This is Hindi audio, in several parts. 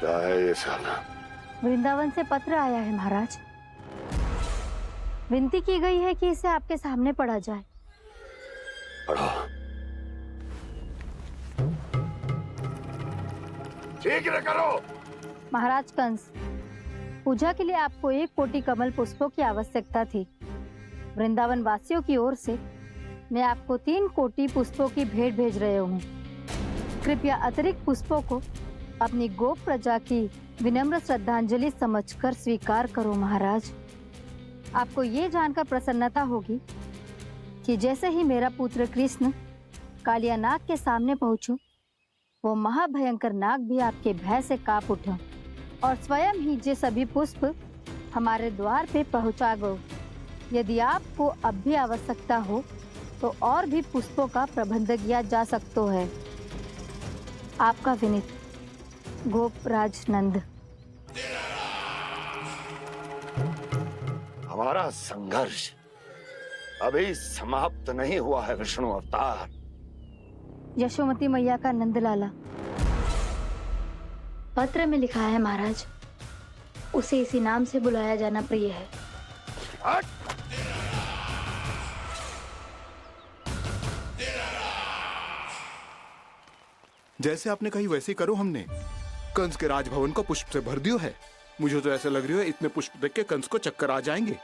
क्या है ये साला? वृंदावन से पत्र आया है महाराज। विनती की गई है कि इसे आपके सामने पढ़ा जाए। पढ़ो। शीघ्र करो। महाराज कंस, पूजा के लिए आपको 1 कोटि कमल पुष्पों की आवश्यकता थी। वृंदावन वासियों की ओर से मैं आपको 3 कोटि पुष्पों की भेंट भेज रहे हूँ। कृपया अतिरिक्त पुष्पों को अपनी गोप प्रजा की विनम्र श्रद्धांजलि समझकर स्वीकार करो महाराज। आपको ये जानकर प्रसन्नता होगी कि जैसे ही मेरा पुत्र कृष्ण कालिया नाग के सामने पहुंचो, वो महाभयंकर नाग भी आपके भय से कांप उठा और स्वयं ही ये सभी पुष्प हमारे द्वार पे पहुंचा गो। यदि आपको अब भी आवश्यकता हो तो और भी पुष्पों का प्रबंध किया जा सकता है। आपका विनीत गोपराज नंद। हमारा संघर्ष अभी समाप्त नहीं हुआ है विष्णु अवतार। यशोमती मैया का नंदलाला पत्र में लिखा है महाराज, उसे इसी नाम से बुलाया जाना प्रिय है। जैसे आपने कही वैसे ही करो। हमने कंस के राजभवन को पुष्प से भर दियो है। मुझे तो ऐसा लग रही है इतने पुष्प देख के कंस को चक्कर आ जाएंगे।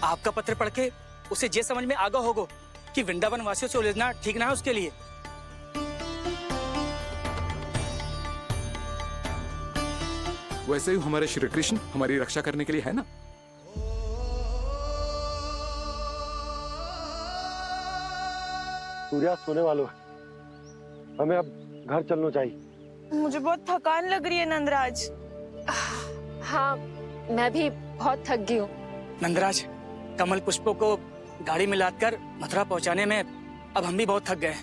आपका पत्र पढ़ के उसे ये समझ में आगा होगा कि वृंदावन वासियों से उलझना ठीक ना है उसके लिए। वैसे ही हमारे श्री कृष्ण हमारी रक्षा करने के लिए है ना। सूर्यास्त होने वाला है, हमें अब घर चलना चाहिए। मुझे बहुत थकान लग रही है नंदराज। हाँ, मैं भी बहुत थक गई हूँ। नंदराज, कमल पुष्पों को गाड़ी में लादकर मथुरा पहुंचाने में अब हम भी बहुत थक गए।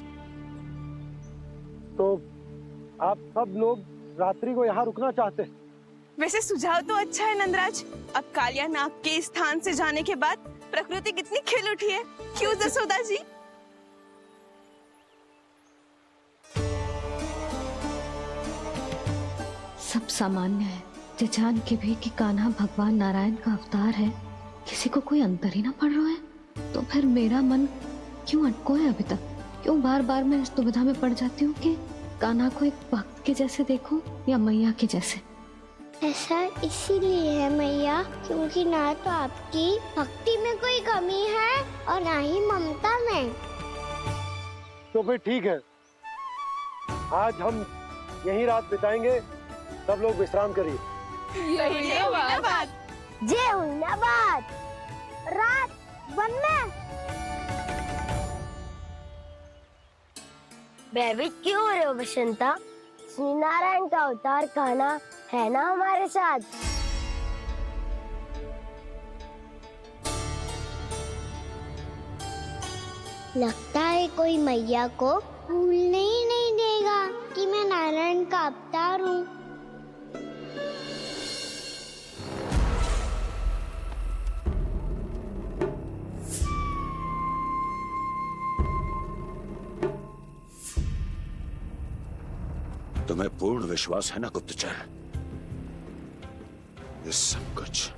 तो आप सब लोग रात्रि को यहाँ रुकना चाहते हैं? वैसे सुझाव तो अच्छा है नंदराज। अब कालिया नाग के स्थान से जाने के बाद प्रकृति कितनी खिल उठी है, क्यों जसोदा जी? सब सामान्य है। ये जान के भी कि कान्हा भगवान नारायण का अवतार है, किसी को कोई अंतर ही ना पड़ रहा है, तो फिर मेरा मन क्यों अटको है अभी तक? क्यों बार बार मैं इस दुविधा में पड़ जाती हूँ कि कान्हा को एक भक्त के जैसे देखूं या मैया के जैसे? ऐसा इसीलिए है मैया क्योंकि ना तो आपकी भक्ति में कोई कमी है और ना ही ममता में। तो फिर ठीक है, आज हम यहीं रात बिताएंगे। सब लोग विश्राम करिए। जय हुइनाबाद। जय हुइनाबाद। रात वन में भयभीत क्यों हो रहे हो बसंता? श्री नारायण का अवतार कान्हा है ना हमारे साथ। लगता है कोई मैया को भूलने ही नहीं देगा कि मैं नारायण का अवतार हूँ। तुम्हें पूर्ण विश्वास है ना गुप्तचर? ये सब कुछ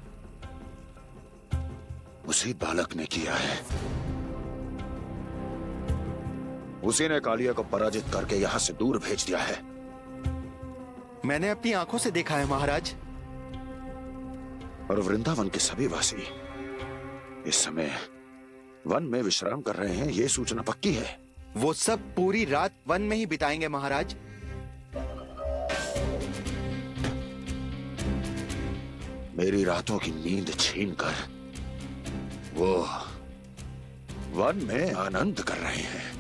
उसी बालक ने किया है। उसी ने कालिया को पराजित करके यहां से दूर भेज दिया है। मैंने अपनी आंखों से देखा है महाराज। और वृंदावन के सभी वासी इस समय वन में विश्राम कर रहे हैं, ये सूचना पक्की है। वो सब पूरी रात वन में ही बिताएंगे महाराज। मेरी रातों की नींद छीनकर वो वन में आनंद कर रहे हैं।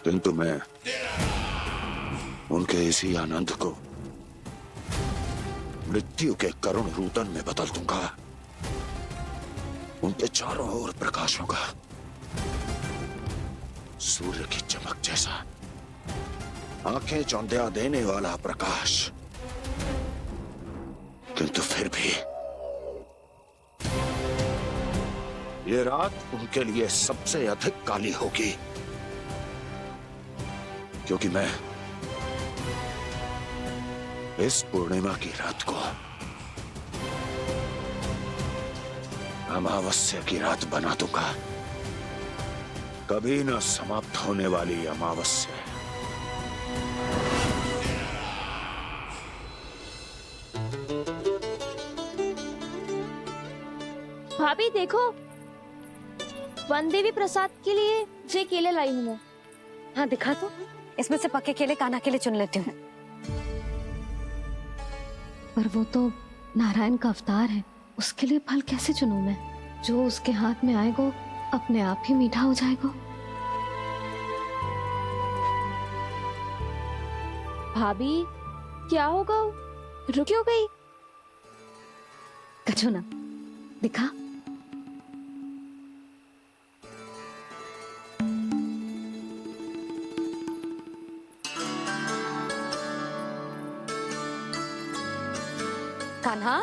किंतु मैं उनके इसी आनंद को मृत्यु के करुण रूतन में बदल दूंगा। उनके चारों ओर प्रकाश होगा, सूर्य की चमक जैसा, आंखें चौंधिया देने वाला प्रकाश। किंतु फिर भी ये रात उनके लिए सबसे अधिक काली होगी। क्योंकि मैं इस पूर्णिमा की रात को अमावस्या की रात बना दूंगा, कभी न समाप्त होने वाली अमावस्या। भाभी देखो, वन देवी प्रसाद के लिए ये केले लाई हूँ मैं। हाँ दिखा तो, इसमें से पके केले कान्हा के लिए चुन लेती हूँ। पर वो तो नारायण का अवतार है, उसके लिए फल कैसे चुनूं मैं? जो उसके हाथ में आएगा अपने आप ही मीठा हो जाएगा। भाभी क्या होगा, रुक क्यों गई? कछू ना, दिखा। कान्हा,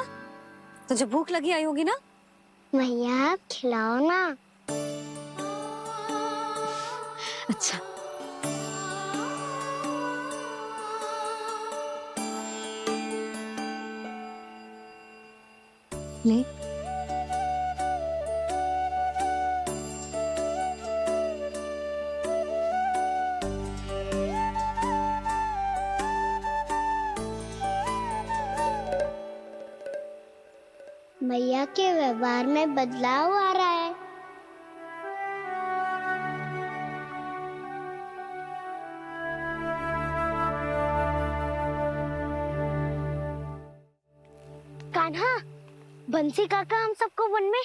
तुझे भूख लगी आई होगी ना? मैया खिलाओ ना। अच्छा। ले। मैया के व्यवहार में बदलाव आ रहा है। कान्हा, बंसी काका हम सबको वन में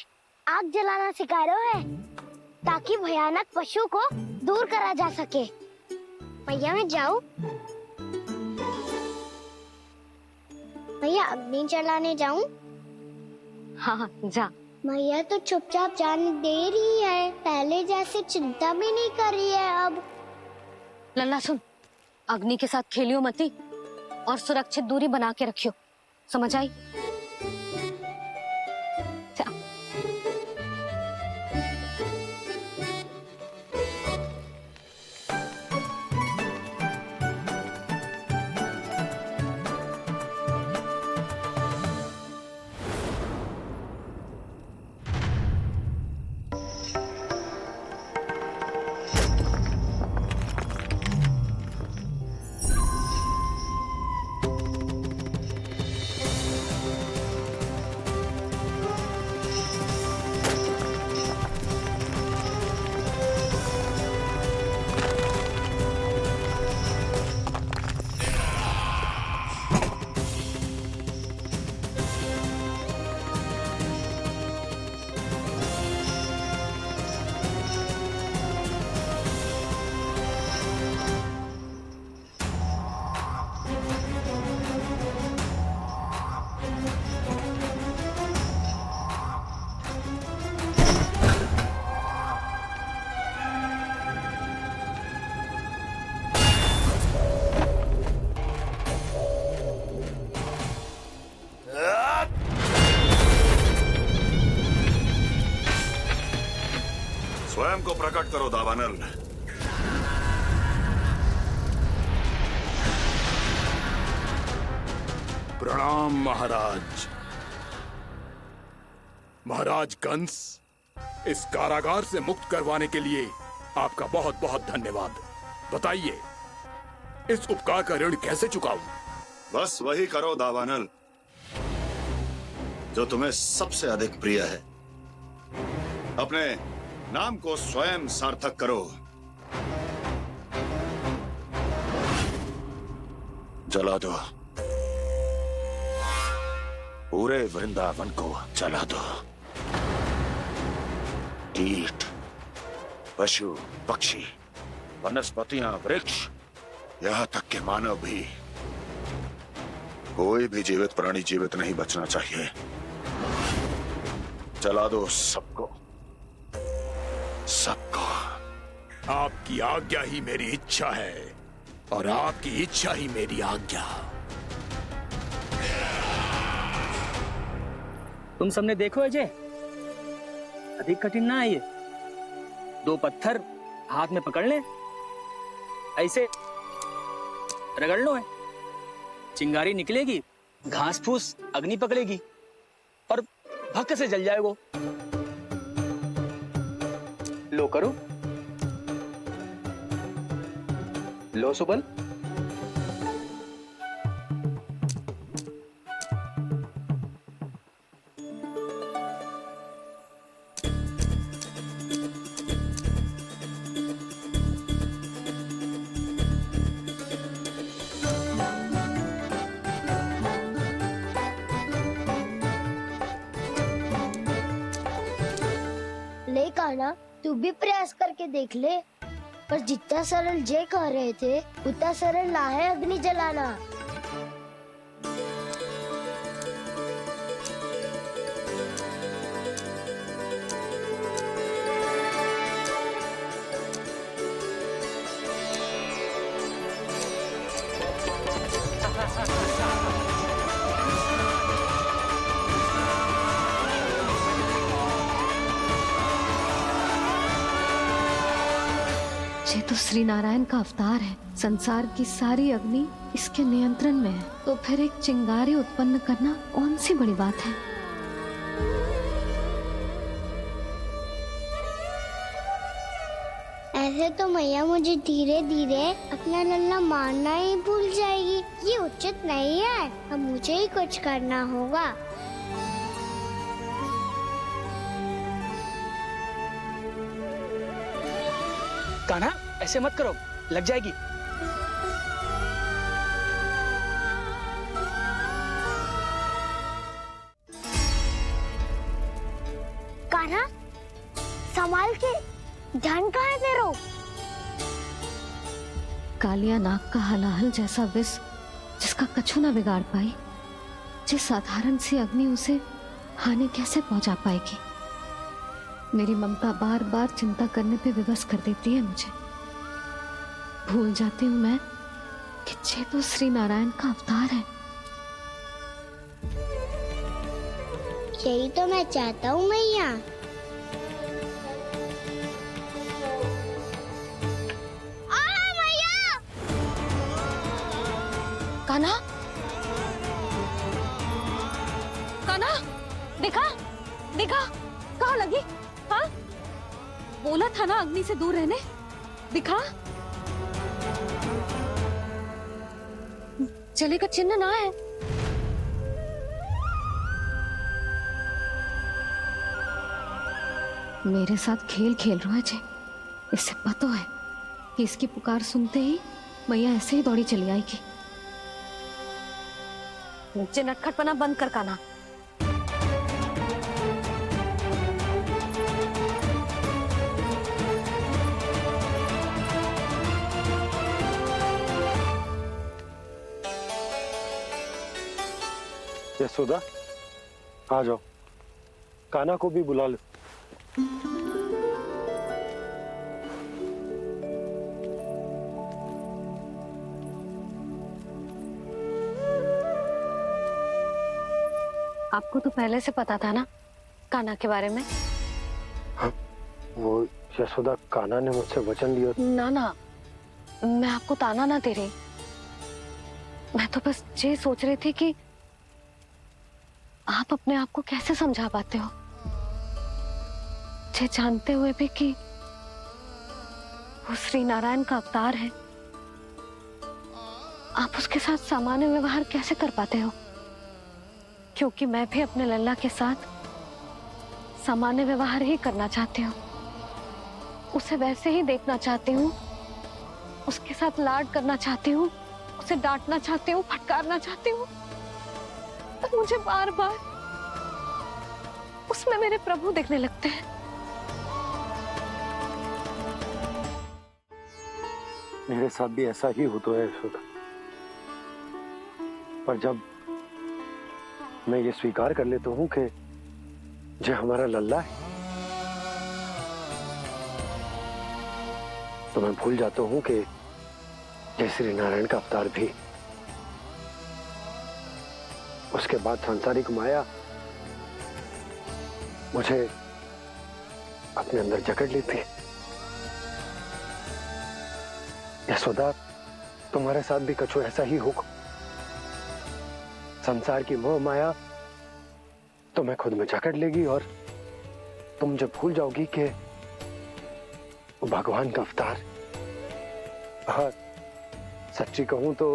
आग जलाना सिखा रहे है ताकि भयानक पशु को दूर करा जा सके। मैया मैं जाऊं? मैया अग्नि जलाने जाऊं? हाँ जा। मैया तो चुपचाप जाने दे रही है, पहले जैसे चिंता भी नहीं कर रही है अब। लल्ला सुन, अग्नि के साथ खेलियो मती और सुरक्षित दूरी बना के रखियो, समझ आई? जा। स्वयं को प्रकट करो दावानल। प्रणाम महाराज। महाराज कंस, इस कारागार से मुक्त करवाने के लिए आपका बहुत बहुत धन्यवाद। बताइए, इस उपकार का ऋण कैसे चुकाऊं? बस वही करो दावानल जो तुम्हें सबसे अधिक प्रिय है। अपने नाम को स्वयं सार्थक करो। जला दो, पूरे वृंदावन को जला दो। कीट, पशु, पक्षी, वनस्पतियां, वृक्ष, यहाँ तक के मानव भी, कोई भी जीवित प्राणी जीवित नहीं बचना चाहिए। जला दो सबको, सबको। आपकी आज्ञा ही मेरी इच्छा है और आपकी इच्छा ही मेरी आज्ञा। तुम सबने देखो अजय, अधिक कठिन ना है ये। 2 पत्थर हाथ में पकड़ ले, ऐसे रगड़नो है। चिंगारी निकलेगी, घास फूस अग्नि पकड़ेगी और भक्क से जल जाएगा। लो करो, लो सुबल। ले कान्हा, तू भी प्रयास करके देख ले। पर जितना सरल जे कह रहे थे उतना सरल ना है अग्नि जलाना। ये तो श्री नारायण का अवतार है। संसार की सारी अग्नि इसके नियंत्रण में है, तो फिर एक चिंगारी उत्पन्न करना कौन सी बड़ी बात है। ऐसे तो मैया मुझे धीरे धीरे अपना लल्ला मारना ही भूल जाएगी। ये उचित नहीं है, अब मुझे ही कुछ करना होगा। कान्हा, ऐसे मत करो, लग जाएगी। कान्हा, संभाल के, ध्यान कहाँ है तेरो? कालिया नाग का हलाहल जैसा विष जिसका कछु ना बिगाड़ पाई, जिस साधारण सी अग्नि उसे हानि कैसे पहुंचा पाएगी। मेरी ममता बार बार चिंता करने पे विवश कर देती है मुझे। भूल जाती हूँ मैं कि ये तो श्री नारायण का अवतार है। यही तो मैं चाहता हूँ मैया। कान्हा, कान्हा, देखा देखा, कहाँ लगी? हाँ, बोला था ना अग्नि से दूर रहने। दिखा, जले का चिन्ह ना है। मेरे साथ खेल खेल रहा है जे। इससे पता है कि इसकी पुकार सुनते ही मैया ऐसे ही दौड़ी चली आएगी। मुझे नटखटपना बंद कर कान्हा। यशोदा, आ जाओ, कान्हा को भी बुला लो। आपको तो पहले से पता था ना कान्हा के बारे में? हाँ, वो यशोदा, कान्हा ने मुझसे वचन लिया। ना ना, मैं आपको ताना ना दे रही। मैं तो बस ये सोच रही थी कि आप अपने आप को कैसे समझा पाते हो, ये जानते हुए भी कि वो श्री नारायण का अवतार है। आप उसके साथ सामान्य व्यवहार कैसे कर पाते हो? क्योंकि मैं भी अपने लल्ला के साथ सामान्य व्यवहार ही करना चाहती हूँ। उसे वैसे ही देखना चाहती हूँ, उसके साथ लाड करना चाहती हूँ, उसे डांटना चाहती हूँ, फटकारना चाहती हूँ। पर मुझे बार बार उसमें मेरे प्रभु दिखने लगते हैं। मेरे साथ भी ऐसा ही होता है यशोदा। पर जब मैं ये स्वीकार कर लेता हूँ कि जो हमारा लल्ला है, तो मैं भूल जाता हूँ कि जय श्री नारायण का अवतार भी। उसके बाद सांसारिक माया मुझे अपने अंदर जकड़ लेती है। यशोदा, तुम्हारे साथ भी कछु ऐसा ही होगा। संसार की मोह माया तुम्हें खुद में जकड़ लेगी और तुम जब भूल जाओगी कि वो भगवान का अवतार। और सच्ची कहूं तो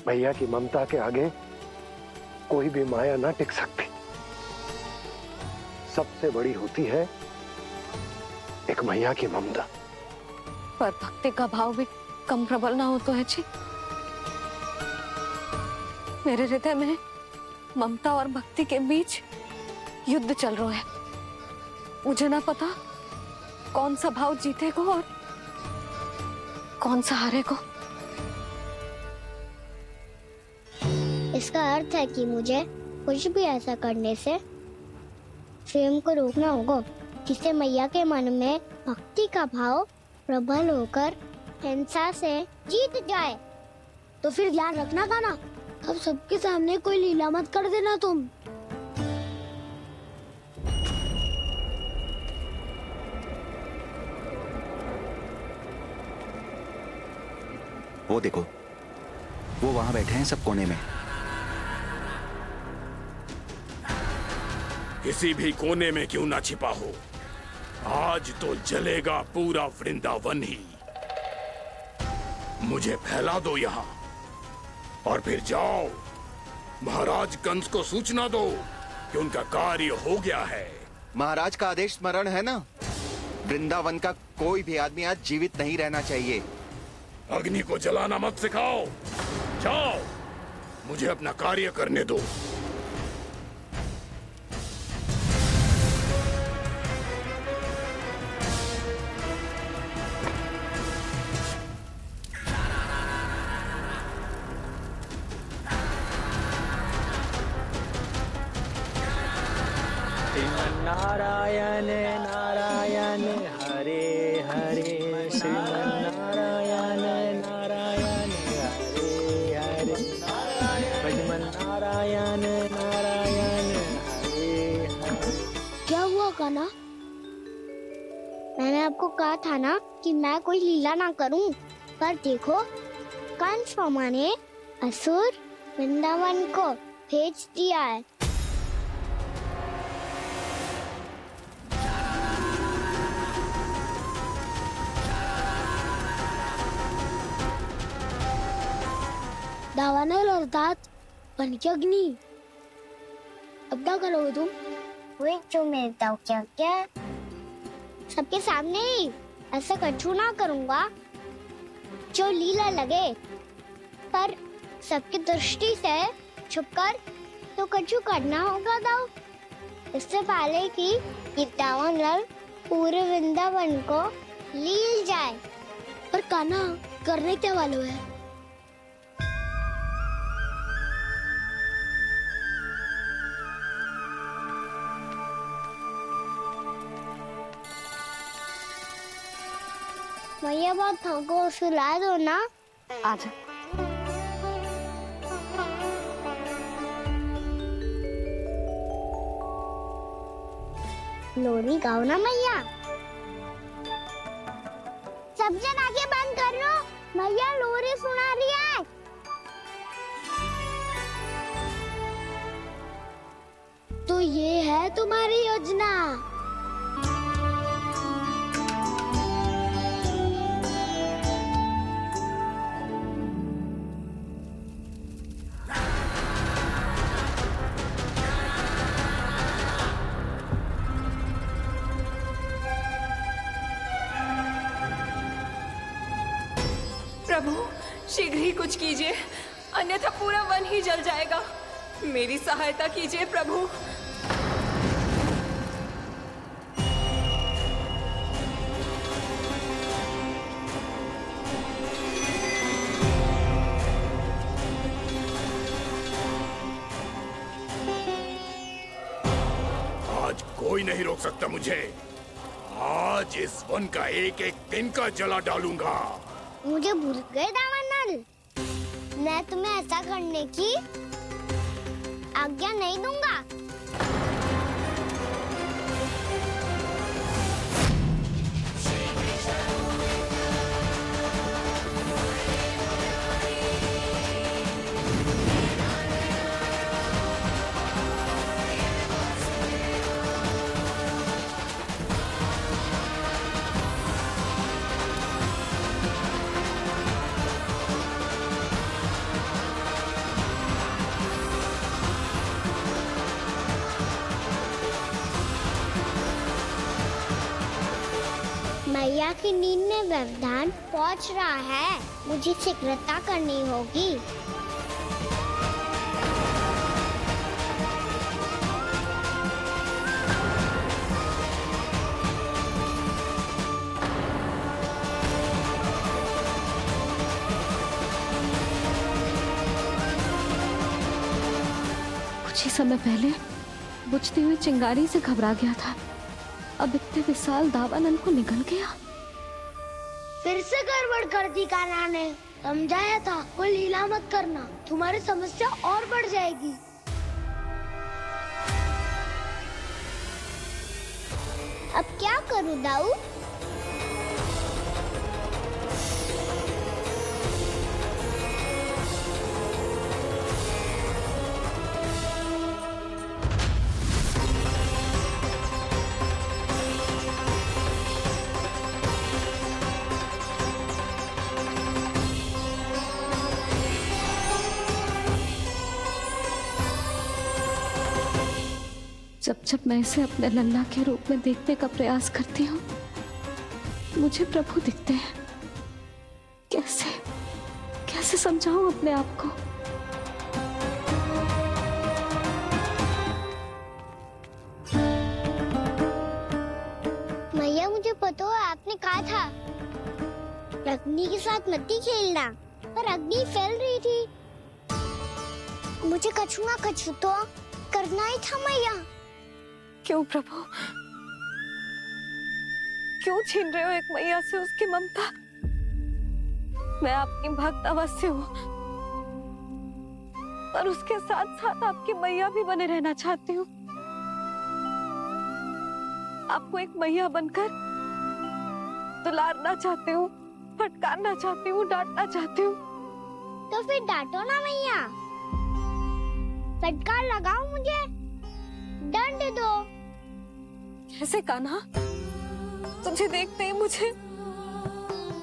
भैया की ममता के आगे कोई भी माया ना टिक सकती। सबसे बड़ी होती है एक मैया की ममता। पर भक्ति का भाव भी कम प्रबल ना हो तो है जी। मेरे हृदय में ममता और भक्ति के बीच युद्ध चल रहा है। मुझे ना पता कौन सा भाव जीतेगा और कौन सा हारेगा। इसका अर्थ है कि मुझे कुछ भी ऐसा करने से स्वयं को रोकना होगा जिससे मैया के मन में भक्ति का भाव प्रबल होकर हिंसा से जीत जाए। तो फिर ध्यान रखना कान्हा, अब सबके सामने कोई लीला मत कर देना तुम। वो देखो, वो वहां बैठे हैं सब कोने में। किसी भी कोने में क्यों ना छिपा हो, आज तो जलेगा पूरा वृंदावन ही। मुझे फैला दो यहाँ और फिर जाओ महाराज कंस को सूचना दो कि उनका कार्य हो गया है। महाराज का आदेश स्मरण है ना, वृंदावन का कोई भी आदमी आज जीवित नहीं रहना चाहिए। अग्नि को जलाना मत सिखाओ, जाओ मुझे अपना कार्य करने दो। नारायण नारायण हरे हरे, श्रीमन्नारायण नारायण हरे हरे, श्रीमन्नारायण नारायण हरे हरे। क्या हुआ कान्हा? मैंने आपको कहा था ना कि मैं कोई लीला ना करूं, पर देखो कंस मामा ने असुर वृंदावन को भेज दिया है। दावानल और दांत बन के अग्नि। अब क्या करोगे तुम? वही जो मेरे दाव क्या क्या सबके सामने ही ऐसा कछु ना करूंगा जो लीला लगे, पर सबकी दृष्टि से छुपकर तो कछु करना होगा दाव। इससे पहले कि ये दावानल पूरे वृंदावन को लील जाए। पर कान्हा करने क्या वालों है? भैया बहुत थको, सुला दो ना। आजा। लोरी गाओ ना मैया। सब जन आंखें बंद कर लो, मैया लोरी सुना रही है। तो ये है तुम्हारी योजना। प्रभु शीघ्र ही कुछ कीजिए, अन्यथा पूरा वन ही जल जाएगा। मेरी सहायता कीजिए प्रभु। आज कोई नहीं रोक सकता मुझे। आज इस वन का एक एक तिनका जला डालूंगा। मुझे भूल गए दावानल, मैं तुम्हें ऐसा करने की आज्ञा नहीं दूंगा। मैया की नींद में व्यवधान पहुंच रहा है, मुझे शीघ्रता करनी होगी। कुछ ही समय पहले बुझती हुई चिंगारी से घबरा गया था, अब इतने विशाल दावानल को निगल गया। फिर से गड़बड़ कर दी कान्हा ने। समझाया था कोई लीला मत करना, तुम्हारी समस्या और बढ़ जाएगी। अब क्या करूं दाऊ? जब जब मैं इसे अपने लल्ला के रूप में देखने का प्रयास करती हूँ, मुझे प्रभु दिखते हैं। कैसे कैसे समझाऊं अपने आप को? मैया मुझे पता है आपने कहा था अग्नि के साथ मत ही खेलना, पर अग्नि फैल रही थी। मुझे कछु ना कछु तो करना ही था मैया। क्यों प्रभु, क्यों छीन रहे हो एक मैया से उसकी ममता? मैं आपकी भक्त अवश्य हूँ, पर उसके साथ साथ आपकी मैया भी बने रहना चाहती हूँ। आपको एक मैया बनकर दुलारना चाहती हूँ, फटकारना चाहती हूँ, डांटना चाहती हूँ। तो फिर डांटो ना मैया, फटकार लगाओ, मुझे दंड दो। कैसे कान्हा? तुझे देखते ही मुझे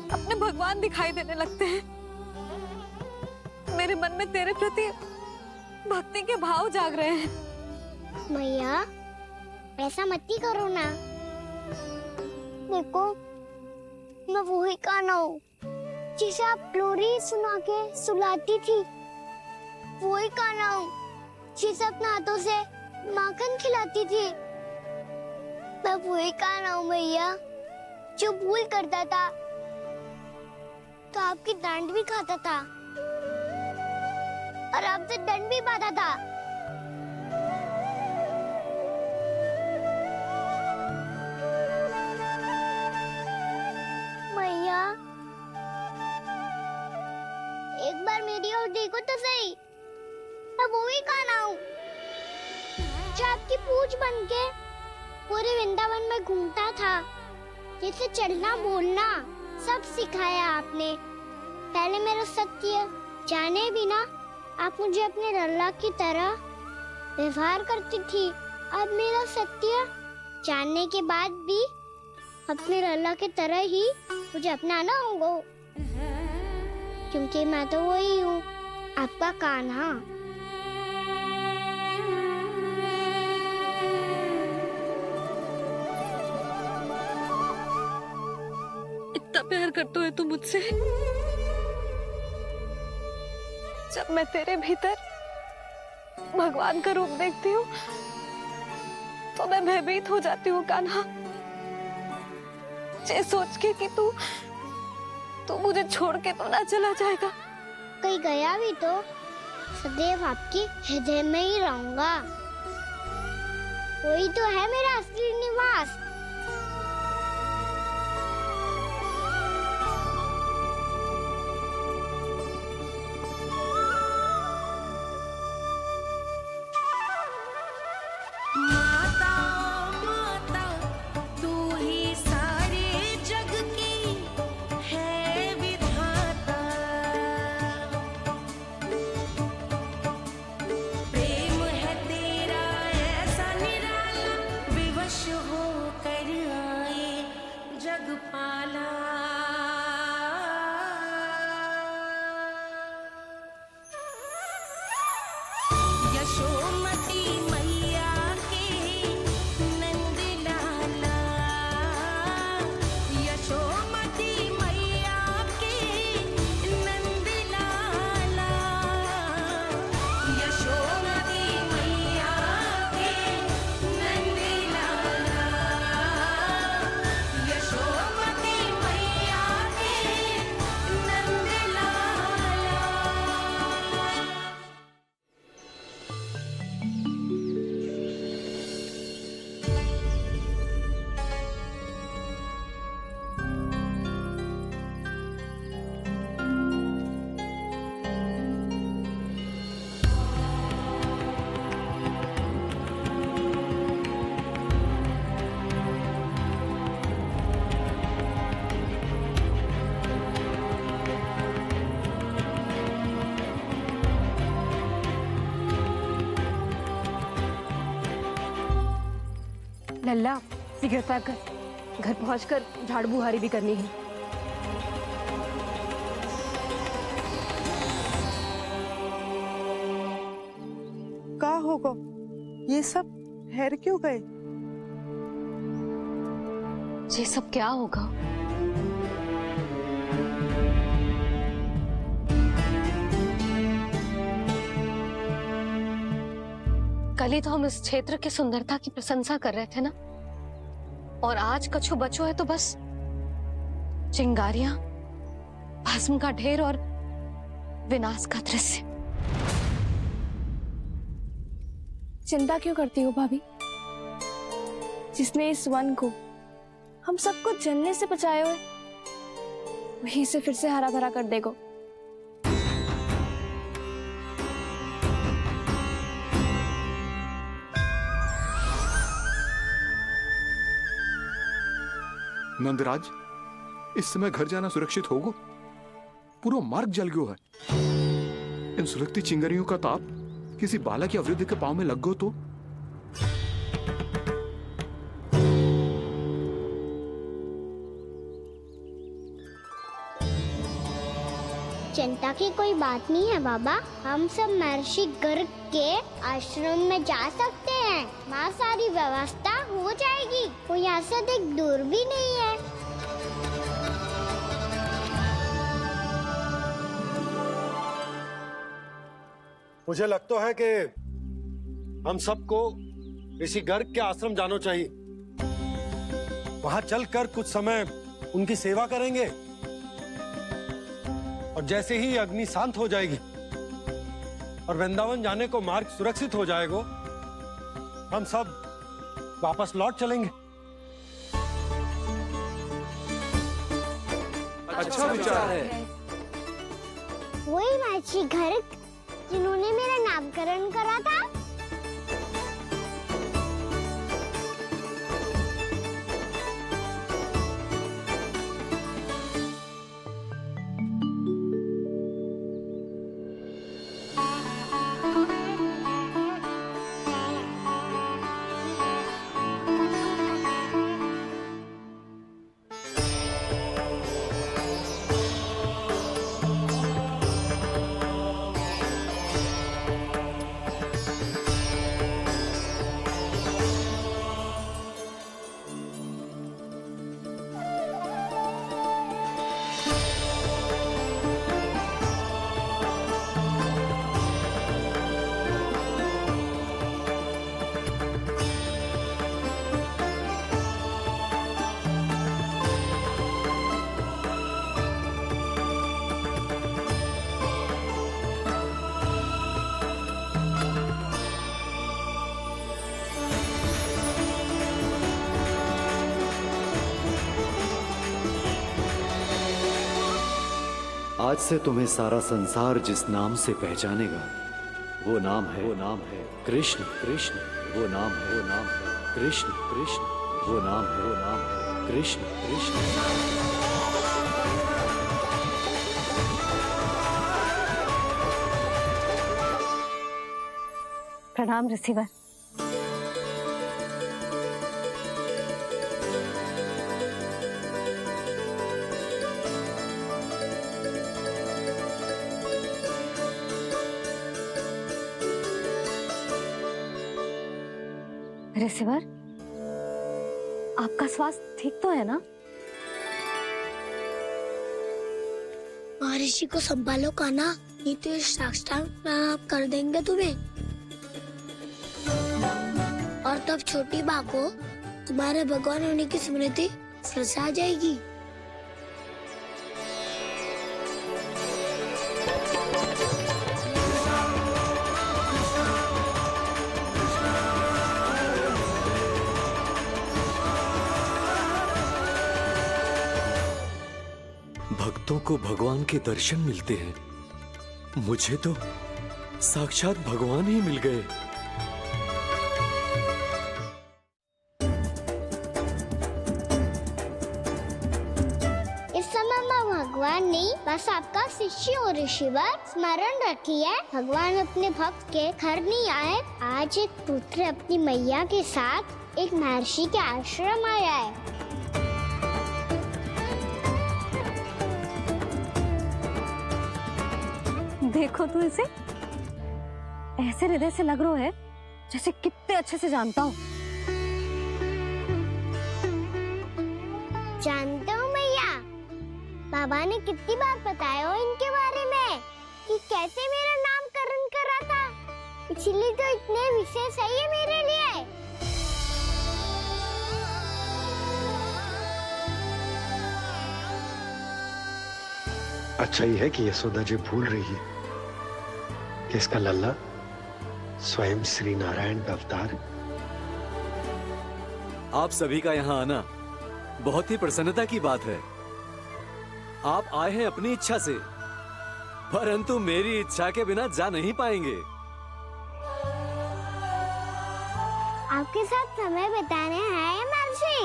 अपने भगवान दिखाई देने लगते हैं। मेरे मन में तेरे प्रति भक्ति के भाव जाग रहे हैं। मैया ऐसा मत ही करो ना। देखो मैं वही कान्हा हूँ जिसे आप लोरी सुना के सुलाती थी। वही कान्हा हूँ जिसे अपने हाथों से माखन खिलाती थी। मैं वही कान्हा हूँ मैया जो भूल करता था तो आपकी डांट भी खाता था और आपसे दंड भी पाता था। मैया एक बार मेरी ओर देखो तो सही। मैं वही कान्हा हूँ जो आपकी पूछ बनके पूरे वृंदावन में घूमता था। जैसे चलना बोलना सब सिखाया आपने। पहले मेरा सत्य जाने बिना आप मुझे अपने लल्ला की तरह व्यवहार करती थी। अब मेरा सत्य जानने के बाद भी अपने लल्ला की तरह ही मुझे अपनाना होगा, क्योंकि मैं तो वही हूँ, आपका कान्हा। इतना प्यार करते हो तुम मुझसे? जब मैं तेरे भीतर भगवान का रूप देखती हूँ तो मैं भयभीत हो जाती हूँ कान्हा। ये सोच के कि तू मुझे छोड़ के तो ना चला जाएगा। कहीं गया भी तो सदैव आपके हृदय में ही रहूंगा। वही तो है मेरा असली निवास। हो लल्ला सिगरेट पैक कर, घर पहुंचकर झाड़ू बुहारी भी करनी है। का होगा ये सब ठहर क्यों गए? ये सब क्या होगा? कल ही तो हम इस क्षेत्र की सुंदरता की प्रशंसा कर रहे थे ना, और आज कछु बचो है तो बस चिंगारियां, भस्म का ढेर और विनाश का दृश्य। चिंता क्यों करती हो भाभी? जिसने इस वन को हम सबको जलने से बचाए हुए, वहीं से फिर से हरा भरा कर देगा। नंदराज, इस समय घर जाना सुरक्षित होगा? पूरा मार्ग जल गयो है। इन सुलगती चिंगारियों का ताप किसी बालक या वृद्ध के पांव में लग गयो तो? चिंता की कोई बात नहीं है बाबा, हम सब महर्षि गर्ग के आश्रम में जा सकते हैं। वहाँ सारी व्यवस्था हो जाएगी, वो यहाँ से अधिक दूर भी नहीं है। मुझे लगता है कि हम सबको ऋषि गर्ग के आश्रम जाना चाहिए। वहां चलकर कुछ समय उनकी सेवा करेंगे, और जैसे ही अग्नि शांत हो जाएगी और वृंदावन जाने को मार्ग सुरक्षित हो जाएगा, हम सब वापस लौट चलेंगे। अच्छा विचार है। वही महर्षि गर्ग जिन्होंने मेरा नामकरण करा था। आज से तुम्हें सारा संसार जिस नाम से पहचानेगा, वो नाम है कृष्ण। कृष्ण वो नाम है कृष्ण। कृष्ण वो नाम है कृष्ण। कृष्ण। प्रणाम ऋषिवर। ऋषिवर, आपका स्वास्थ्य ठीक तो है ना? महर्षि को संभालो कान्हा, नहीं तो ये साष्टांग प्रणाम कर देंगे तुम्हें। और तब छोटी बा को तुम्हारे भगवान होने की स्मृति फिर से आ जाएगी। भक्तों को भगवान के दर्शन मिलते हैं, मुझे तो साक्षात भगवान ही मिल गए। इस समय मैं भगवान ने बस आपका शिष्य और ऋषिवर स्मरण रखिए। भगवान अपने भक्त के घर नहीं आए। आज एक पुत्र अपनी मैया के साथ एक महर्षि के आश्रम आया है। देखो तू इसे, ऐसे हृदय से लग रहा है जैसे कितने अच्छे से जानता हूँ। जानते हो मैया, बाबा ने कितनी बार बताया हो इनके बारे में कि कैसे मेरा नामकरण करा था, इसीलिए तो इतने विशेष है ये मेरे लिए। अच्छा ही है कि यशोदा जी भूल रही है कि इसका लल्ला स्वयं श्री नारायण का अवतार है। आप सभी का यहाँ आना बहुत ही प्रसन्नता की बात है। आप आए हैं अपनी इच्छा से, परंतु मेरी इच्छा के बिना जा नहीं पाएंगे। आपके साथ समय बिताने आए महर्षि,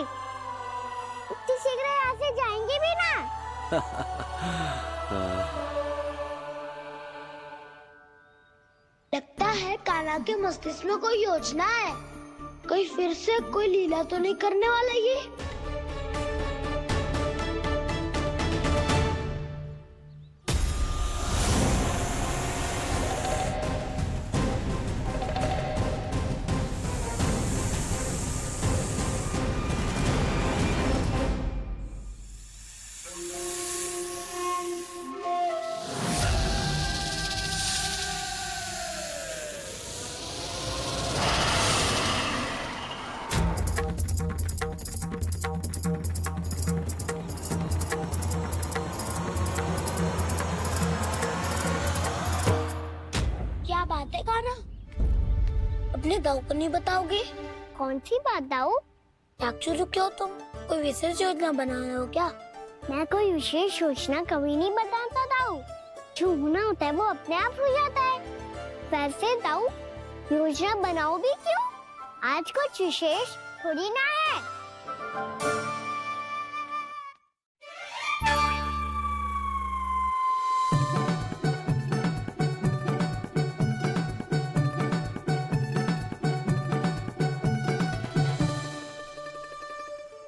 इतनी शीघ्र यहाँ से जाएंगे भी ना? लगता है कान्हा के मस्तिष्क में कोई योजना है। कोई फिर से कोई लीला तो नहीं करने वाला ये? क्या बात है कान्हा? अपने दाऊ को नहीं बताओगे? कौन सी बात दाऊ? चाकचू क्यों तुम? कोई विशेष योजना बना रहे हो क्या? मैं कोई विशेष योजना कभी नहीं बताता दाऊ। जो होना होता है वो अपने आप हो जाता है। वैसे दाऊ, योजना बनाओ भी क्यों? आज कुछ विशेष थोड़ी ना है।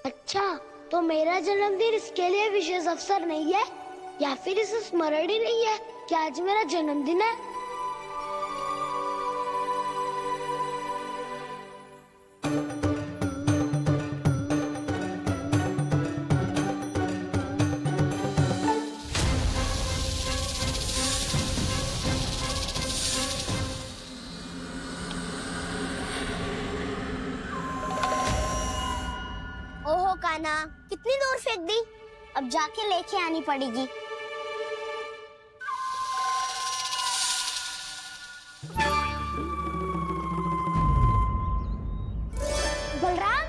अच्छा, तो मेरा जन्मदिन इसके लिए विशेष अवसर नहीं है, या फिर इसे स्मरण ही नहीं है कि आज मेरा जन्मदिन है? ओहो कान्हा, कितनी दूर फेंक दी? अब जाके लेके आनी पड़ेगी। बलराम,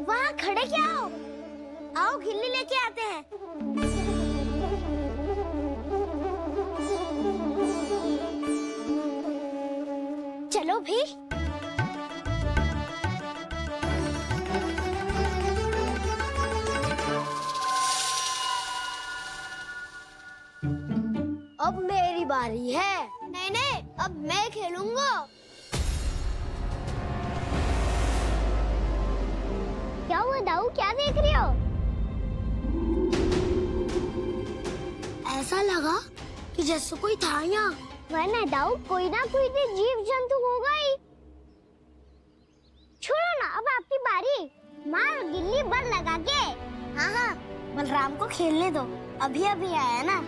वहाँ खड़े क्या हो? आओ खिल्ली लेके आते हैं। चलो भी। अब मेरी बारी है। नहीं नहीं, अब मैं खेलूंगा। क्या हुआ दाऊ, क्या देख रही हो? ऐसा लगा कि जैसे कोई था यहाँ। वरना दाऊ, कोई ना कोई तो जीव जंतु होगा ही। छोड़ो ना, अब आपकी बारी। मार गिल्ली बल लगा के। हाँ हाँ, बलराम को खेलने दो, अभी अभी आया ना।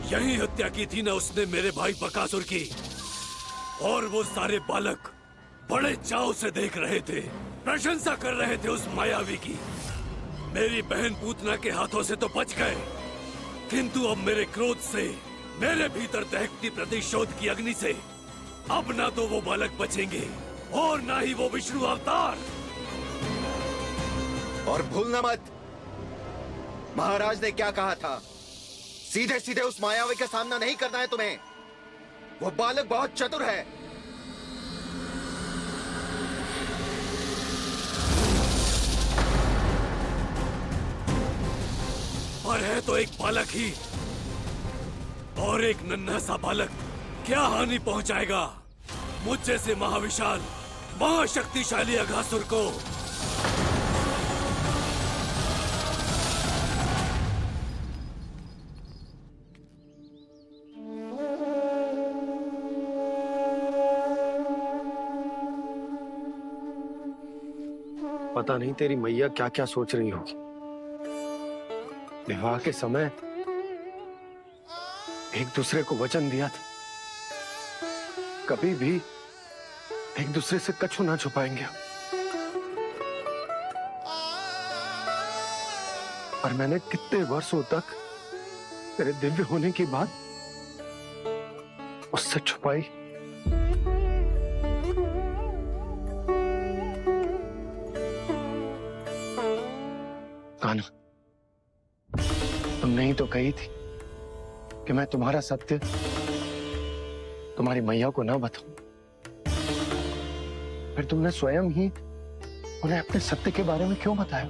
यही हत्या की थी ना उसने मेरे भाई बकासुर की। और वो सारे बालक बड़े चाव से देख रहे थे, प्रशंसा कर रहे थे उस मायावी की। मेरी बहन पूतना के हाथों से तो बच गए, किंतु अब मेरे क्रोध से, मेरे भीतर दहकती प्रतिशोध की अग्नि से अब ना तो वो बालक बचेंगे और ना ही वो विष्णु अवतार। और भूलना मत, महाराज ने क्या कहा था, सीधे सीधे उस मायावी का सामना नहीं करना है तुम्हें। वो बालक बहुत चतुर है। पर है तो एक बालक ही, और एक नन्हा सा बालक क्या हानि पहुंचाएगा मुझ जैसे महाविशाल महाशक्तिशाली अघासुर को। पता नहीं तेरी मैया क्या क्या सोच रही होगी। विवाह के समय एक दूसरे को वचन दिया था, कभी भी एक दूसरे से कछु ना छुपाएंगे। और मैंने कितने वर्षों तक तेरे दिव्य होने की बात उससे छुपाई। कान्हा, तुमने ही तो कही थी कि मैं तुम्हारा सत्य तुम्हारी मैया को ना बताऊं। फिर तुमने स्वयं ही उन्हें अपने सत्य के बारे में क्यों बताया?